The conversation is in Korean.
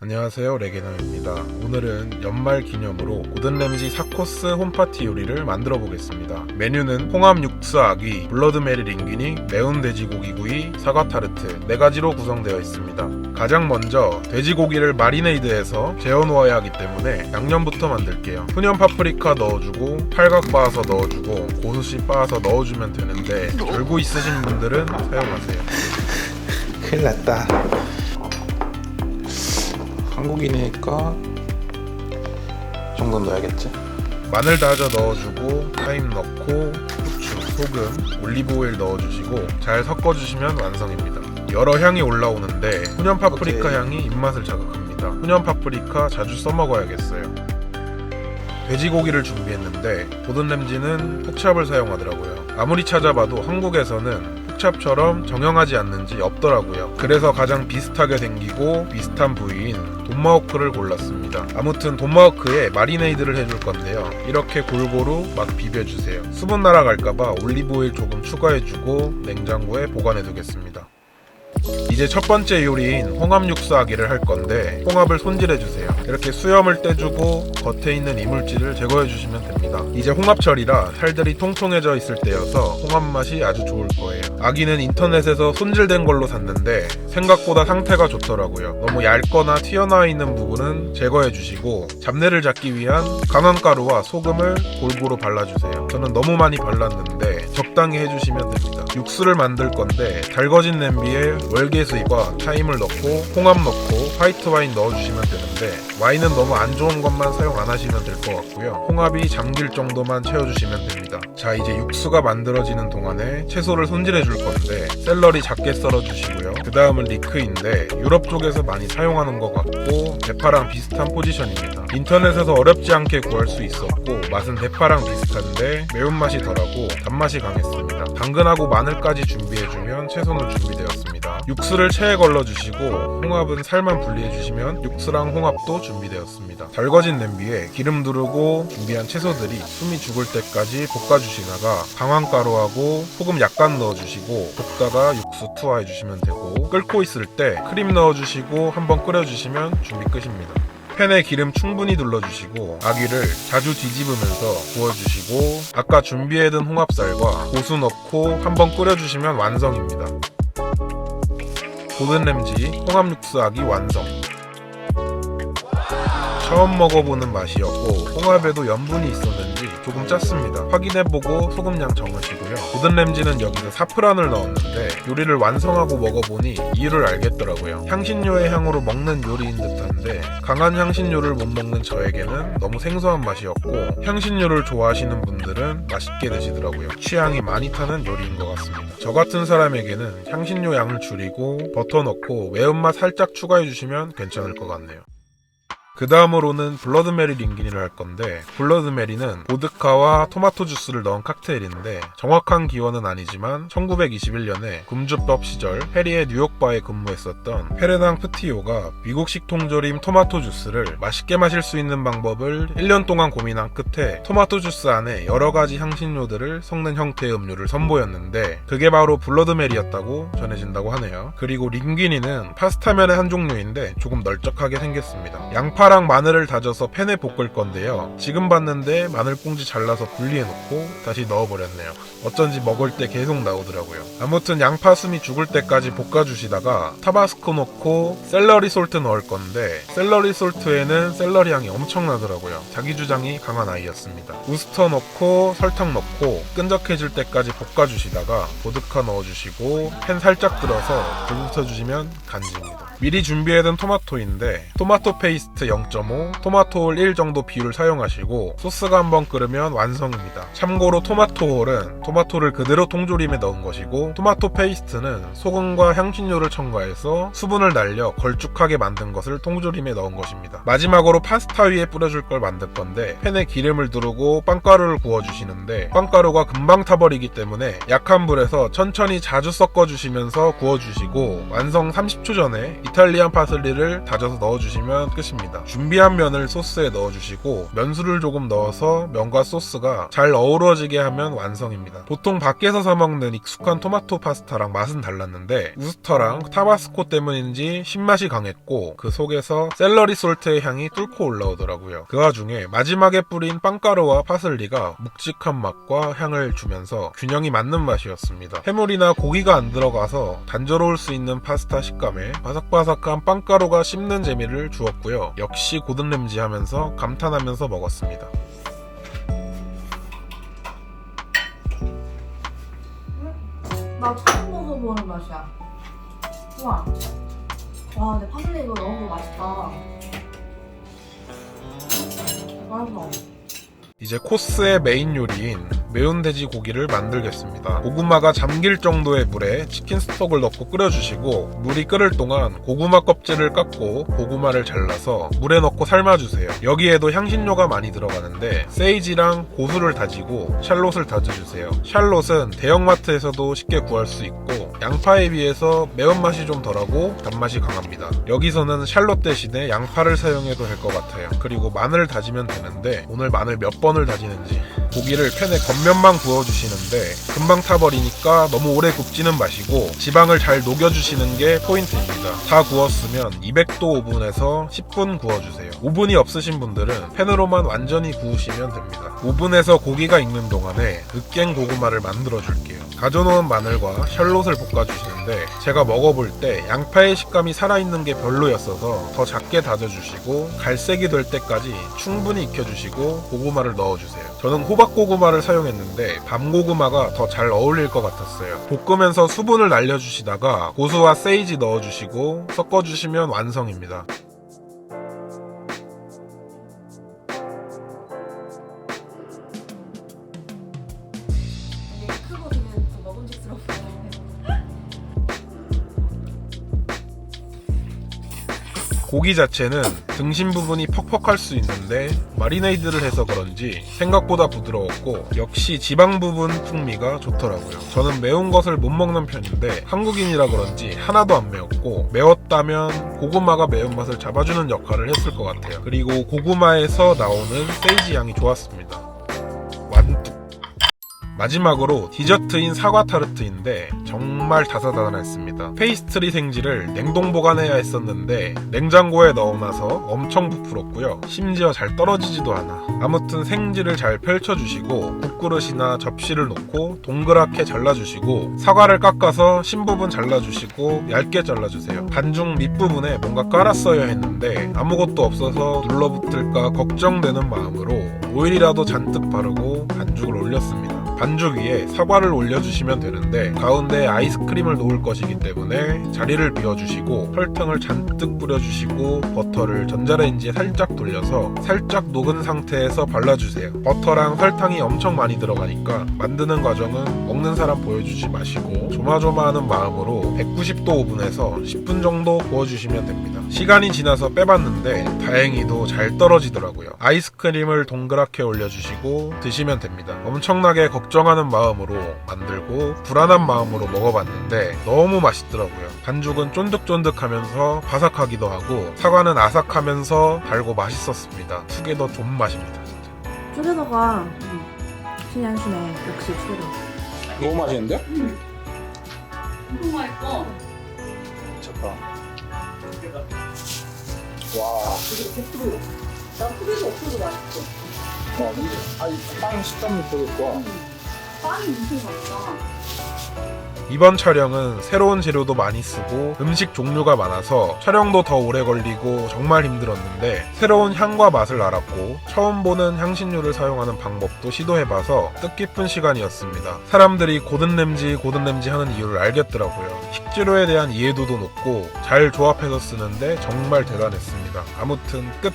안녕하세요, 레게너입니다. 오늘은 연말 기념으로 고든 램지 4코스 홈파티 요리를 만들어 보겠습니다. 메뉴는 홍합 육수 아귀, 블러드메리 링귀니, 매운 돼지고기구이, 사과 타르트 4가지로 구성되어 있습니다. 가장 먼저 돼지고기를 마리네이드해서 재워 놓아야 하기 때문에 양념부터 만들게요. 훈연 파프리카 넣어주고 팔각 빻아서 넣어주고 고수씨 빻아서 넣어주면 되는데 절구 있으신 분들은 사용하세요. 큰일 났다. 한국인이니까 이 정도 넣어야겠지. 마늘 다져 넣어주고 타임 넣고 후추, 소금, 올리브오일 넣어주시고 잘 섞어주시면 완성입니다. 여러 향이 올라오는데 훈연 파프리카 향이 입맛을 자극합니다. 훈연 파프리카 자주 써먹어야겠어요. 돼지고기를 준비했는데 고든 램지는 폭찹을 사용하더라고요. 아무리 찾아봐도 한국에서는 폭찹처럼 정형하지 않는지 없더라고요. 그래서 가장 비슷하게 생기고 비슷한 부위인 돈마호크를 골랐습니다. 아무튼 돈마호크에 마리네이드를 해줄 건데요. 이렇게 골고루 막 비벼주세요. 수분 날아갈까봐 올리브오일 조금 추가해주고 냉장고에 보관해두겠습니다. 이제 첫 번째 요리인 홍합 육수 아귀를 할 건데 홍합을 손질해주세요. 이렇게 수염을 떼주고 겉에 있는 이물질을 제거해주시면 됩니다. 이제 홍합철이라 살들이 통통해져 있을 때여서 홍합 맛이 아주 좋을 거예요. 아귀는 인터넷에서 손질된 걸로 샀는데 생각보다 상태가 좋더라고요. 너무 얇거나 튀어나와 있는 부분은 제거해주시고 잡내를 잡기 위한 강황가루와 소금을 골고루 발라주세요. 저는 너무 많이 발랐는데 적당히 해주시면 됩니다. 육수를 만들 건데 달궈진 냄비에 월계수잎과 타임을 넣고 홍합 넣고 화이트 와인 넣어주시면 되는데 와인은 너무 안 좋은 것만 사용 안 하시면 될 것 같고요. 홍합이 잠길 정도만 채워주시면 됩니다. 자, 이제 육수가 만들어지는 동안에 채소를 손질해 줄 건데 샐러리 작게 썰어주시고요. 그 다음은 리크인데 유럽 쪽에서 많이 사용하는 것 같고 대파랑 비슷한 포지션입니다. 인터넷에서 어렵지 않게 구할 수 있었고 맛은 대파랑 비슷한데 매운맛이 덜하고 단맛이 강했습니다. 당근하고 마늘까지 준비해주면 채소는 준비되었습니다. 육수를 체에 걸러주시고 홍합은 살만 분리해주시면 육수랑 홍합도 준비되었습니다. 달궈진 냄비에 기름 두르고 준비한 채소들이 숨이 죽을 때까지 볶아주시다가 강황가루하고 소금 약간 넣어주시고 볶다가 육수 투하해주시면 되고 끓고 있을 때 크림 넣어주시고 한번 끓여주시면 준비 끝입니다. 팬에 기름 충분히 둘러주시고 아귀를 자주 뒤집으면서 구워주시고 아까 준비해둔 홍합살과 고수 넣고 한번 끓여주시면 완성입니다. 고든 램지 홍합 육수 아귀 완성. 처음 먹어보는 맛이었고 홍합에도 염분이 있었는지 조금 짰습니다. 확인해보고 소금량 정하시고요. 고든 램지는 여기서 사프란을 넣었는데 요리를 완성하고 먹어보니 이유를 알겠더라고요. 향신료의 향으로 먹는 요리인 듯한데 강한 향신료를 못 먹는 저에게는 너무 생소한 맛이었고 향신료를 좋아하시는 분들은 맛있게 드시더라고요. 취향이 많이 타는 요리인 것 같습니다. 저 같은 사람에게는 향신료 양을 줄이고 버터 넣고 매운맛 살짝 추가해주시면 괜찮을 것 같네요. 그 다음으로는 블러드메리 링귀니를 할 건데 블러드메리는 보드카와 토마토 주스를 넣은 칵테일인데 정확한 기원은 아니지만 1921년에 금주법 시절 페리의 뉴욕바에 근무했었던 페르낭 프티오가 미국식 통조림 토마토 주스를 맛있게 마실 수 있는 방법을 1년 동안 고민한 끝에 토마토 주스 안에 여러가지 향신료들을 섞는 형태의 음료를 선보였는데 그게 바로 블러드메리였다고 전해진다고 하네요. 그리고 링귀니는 파스타면의 한 종류인데 조금 널쩍하게 생겼습니다. 양파랑 마늘을 다져서 팬에 볶을 건데요. 지금 봤는데 마늘 꽁지 잘라서 분리해놓고 다시 넣어버렸네요. 어쩐지 먹을 때 계속 나오더라고요. 아무튼 양파 숨이 죽을 때까지 볶아주시다가 타바스코 넣고 샐러리 솔트 넣을 건데 샐러리 솔트에는 샐러리 향이 엄청나더라고요. 자기 주장이 강한 아이였습니다. 우스터 넣고 설탕 넣고 끈적해질 때까지 볶아주시다가 보드카 넣어주시고 팬 살짝 들어서 불 붙여주시면 간지입니다. 미리 준비해둔 토마토인데 토마토 페이스트 0.5, 토마토 홀 1 정도 비율 사용하시고 소스가 한번 끓으면 완성입니다. 참고로 토마토 홀은 토마토를 그대로 통조림에 넣은 것이고 토마토 페이스트는 소금과 향신료를 첨가해서 수분을 날려 걸쭉하게 만든 것을 통조림에 넣은 것입니다. 마지막으로 파스타 위에 뿌려줄 걸 만들 건데 팬에 기름을 두르고 빵가루를 구워주시는데 빵가루가 금방 타버리기 때문에 약한 불에서 천천히 자주 섞어주시면서 구워주시고 완성 30초 전에 이탈리안 파슬리를 다져서 넣어주시면 끝입니다. 준비한 면을 소스에 넣어주시고 면수를 조금 넣어서 면과 소스가 잘 어우러지게 하면 완성입니다. 보통 밖에서 사 먹는 익숙한 토마토 파스타랑 맛은 달랐는데 우스터랑 타바스코 때문인지 신맛이 강했고 그 속에서 샐러리 솔트의 향이 뚫고 올라오더라고요. 그 와중에 마지막에 뿌린 빵가루와 파슬리가 묵직한 맛과 향을 주면서 균형이 맞는 맛이었습니다. 해물이나 고기가 안 들어가서 단조로울 수 있는 파스타 식감에 바삭바삭한 빵가루가 씹는 재미를 주었고요. 역시 고든 램지 하면서 감탄하면서 먹었습니다. 나 처음 먹어보는 맛이야. 우와. 와, 근데 파슬리 이거 너무 맛있다. 맛있어. 이제 코스의 메인 요리인 매운 돼지 고기를 만들겠습니다. 고구마가 잠길 정도의 물에 치킨 스톡을 넣고 끓여주시고 물이 끓을 동안 고구마 껍질을 깎고 고구마를 잘라서 물에 넣고 삶아주세요. 여기에도 향신료가 많이 들어가는데 세이지랑 고수를 다지고 샬롯을 다져주세요. 샬롯은 대형마트에서도 쉽게 구할 수 있고 양파에 비해서 매운맛이 좀 덜하고 단맛이 강합니다. 여기서는 샬롯 대신에 양파를 사용해도 될 것 같아요. 그리고 마늘 다지면 되는데 오늘 마늘 몇 번을 다지는지. 고기를 팬에 겉면만 구워주시는데 금방 타버리니까 너무 오래 굽지는 마시고 지방을 잘 녹여주시는 게 포인트입니다. 다 구웠으면 200도 오븐에서 10분 구워주세요. 오븐이 없으신 분들은 팬으로만 완전히 구우시면 됩니다. 오븐에서 고기가 익는 동안에 으깬 고구마를 만들어줄게요. 다져놓은 마늘과 샬롯을 볶아주시는데 제가 먹어볼 때 양파의 식감이 살아있는 게 별로였어서 더 작게 다져주시고 갈색이 될 때까지 충분히 익혀주시고 고구마를 넣어주세요. 저는 호박고구마를 사용했는데 밤고구마가 더 잘 어울릴 것 같았어요. 볶으면서 수분을 날려주시다가 고수와 세이지 넣어주시고 섞어주시면 완성입니다. 되게 크고 되게 좀 먹음직스럽고. 고기 자체는 등심 부분이 퍽퍽할 수 있는데 마리네이드를 해서 그런지 생각보다 부드러웠고 역시 지방 부분 풍미가 좋더라고요. 저는 매운 것을 못 먹는 편인데 한국인이라 그런지 하나도 안 매웠고 매웠다면 고구마가 매운맛을 잡아주는 역할을 했을 것 같아요. 그리고 고구마에서 나오는 세이지 향이 좋았습니다. 완뚝! 마지막으로 디저트인 사과 타르트인데 정말 다사다난했습니다. 페이스트리 생지를 냉동 보관해야 했었는데 냉장고에 넣어놔서 엄청 부풀었고요. 심지어 잘 떨어지지도 않아. 아무튼 생지를 잘 펼쳐주시고 국그릇이나 접시를 놓고 동그랗게 잘라주시고 사과를 깎아서 신부분 잘라주시고 얇게 잘라주세요. 반죽 밑부분에 뭔가 깔았어야 했는데 아무것도 없어서 눌러붙을까 걱정되는 마음으로 오일이라도 잔뜩 바르고 반죽을 올렸습니다. 반죽 위에 사과를 올려주시면 되는데 가운데 아이스크림을 놓을 것이기 때문에 자리를 비워주시고 설탕을 잔뜩 뿌려주시고 버터를 전자레인지에 살짝 돌려서 살짝 녹은 상태에서 발라주세요. 버터랑 설탕이 엄청 많이 들어가니까 만드는 과정은 먹는 사람 보여주지 마시고 조마조마하는 마음으로 190도 오븐에서 10분 정도 구워주시면 됩니다. 시간이 지나서 빼봤는데 다행히도 잘 떨어지더라고요. 아이스크림을 동그랗게 올려주시고 드시면 됩니다. 엄청나게 걱정하는 마음으로 만들고 불안한 마음으로 먹어봤는데 너무 맛있더라고요. 반죽은 쫀득쫀득하면서 바삭하기도 하고 사과는 아삭하면서 달고 맛있었습니다. 투게더 존 맛입니다. 진짜. 투게더가 신이 한 수네. 역시 투게더. 너무 맛있는데? 너무 맛있어. 미쳤다. 와. 되게 100%. 난 투게더 없어도 맛있어. 와, 빵 식감이 되게 좋아. 빵이 엄청 맛있다. 이번 촬영은 새로운 재료도 많이 쓰고 음식 종류가 많아서 촬영도 더 오래 걸리고 정말 힘들었는데 새로운 향과 맛을 알았고 처음 보는 향신료를 사용하는 방법도 시도해봐서 뜻깊은 시간이었습니다. 사람들이 고든 램지 하는 이유를 알겠더라고요. 식재료에 대한 이해도도 높고 잘 조합해서 쓰는데 정말 대단했습니다. 아무튼 끝!